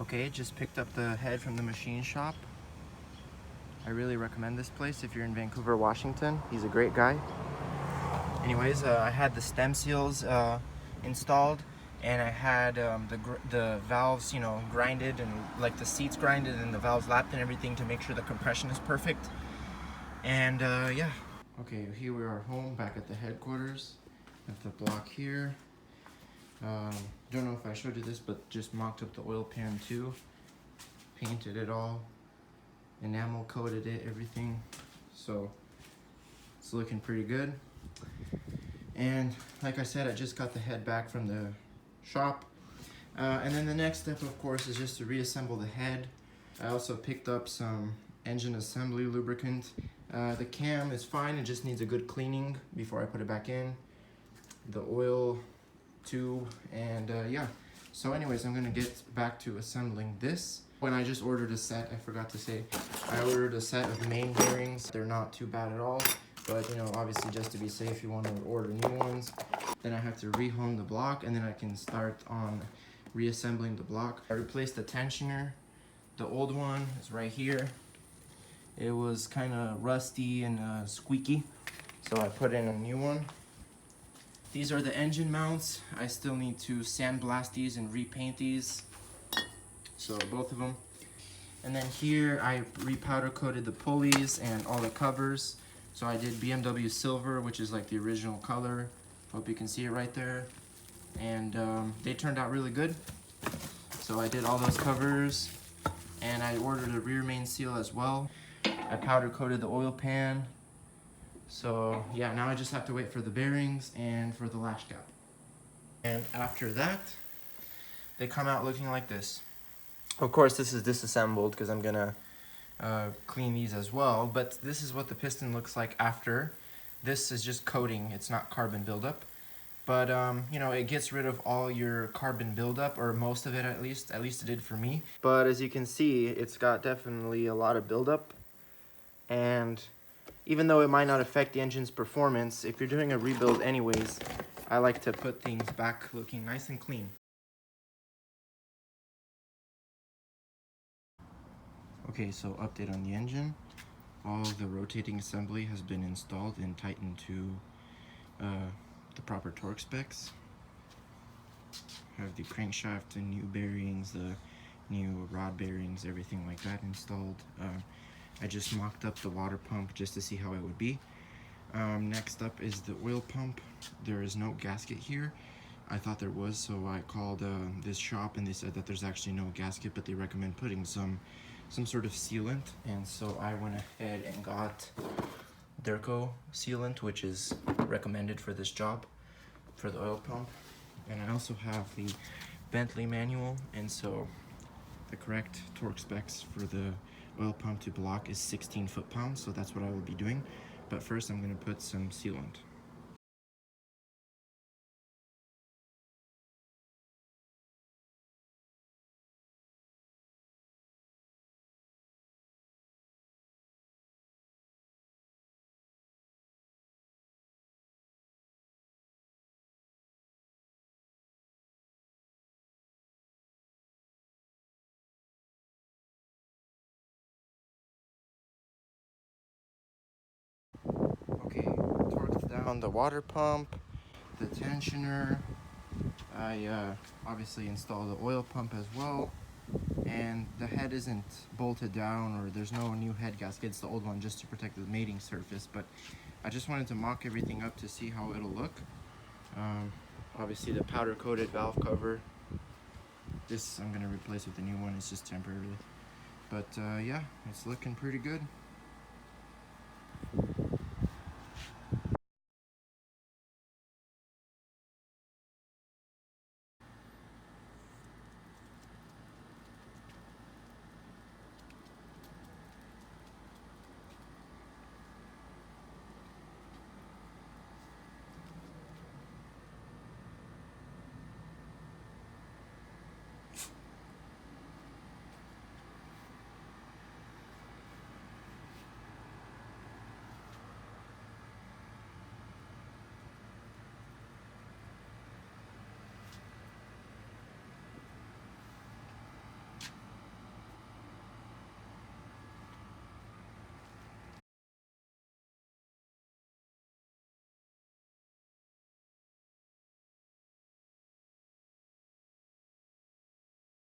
Okay, just picked up the head from the machine shop. I really recommend this place if you're in Vancouver, Washington. He's a great guy. Anyways, I had the stem seals installed, and I had the valves, grinded, and like the seats grinded and the valves lapped and everything to make sure the compression is perfect. And yeah. Okay, here we are home, back at the headquarters. Have the block here. Don't know if I showed you this, but just mocked up the oil pan too. Painted it all. Enamel coated it, everything. So it's looking pretty good. And like I said, I just got the head back from the shop. And then the next step, of course, is just to reassemble the head. I also picked up some engine assembly lubricant. The cam is fine, it just needs a good cleaning before I put it back in. The oil tube, and yeah. So anyways, I'm gonna get back to assembling this. When I just ordered a set, I forgot to say, I ordered a set of main bearings. They're not too bad at all, but obviously just to be safe, you want to order new ones. Then I have to rehome the block, and then I can start on reassembling the block. I replaced the tensioner. The old one is right here. It was kind of rusty and squeaky, so I put in a new one. These are the engine mounts. I still need to sandblast these and repaint these. So both of them. And then here I repowder coated the pulleys and all the covers. So I did BMW silver, which is like the original color. Hope you can see it right there. And they turned out really good. So I did all those covers, and I ordered a rear main seal as well. I powder coated the oil pan. So yeah, now I just have to wait for the bearings and for the lash cap. And after that, they come out looking like this. Of course, this is disassembled because I'm gonna clean these as well, but this is what the piston looks like after. This is just coating, it's not carbon buildup. But it gets rid of all your carbon buildup, or most of it at least it did for me. But as you can see, it's got definitely a lot of buildup. And even though it might not affect the engine's performance, if you're doing a rebuild anyways, I like to put things back looking nice and clean. Okay, so update on the engine. All the rotating assembly has been installed and tightened to the proper torque specs. Have the crankshaft and new bearings, the new rod bearings, everything like that installed. I just mocked up the water pump just to see how it would be. Next up is the oil pump. There is no gasket here. I thought there was, so I called this shop and they said that there's actually no gasket, but they recommend putting some sort of sealant. And so I went ahead and got Durco sealant, which is recommended for this job, for the oil pump. And I also have the Bentley manual, and so the correct torque specs for the oil pump to block is 16 foot-pounds, so that's what I will be doing. But first I'm going to put some sealant. Okay, torqued down the water pump, the tensioner. I obviously installed the oil pump as well, and the head isn't bolted down, or there's no new head gasket. It's the old one just to protect the mating surface, but I just wanted to mock everything up to see how it'll look. Obviously the powder coated valve cover, this I'm going to replace with a new one. It's just temporary, but yeah, it's looking pretty good.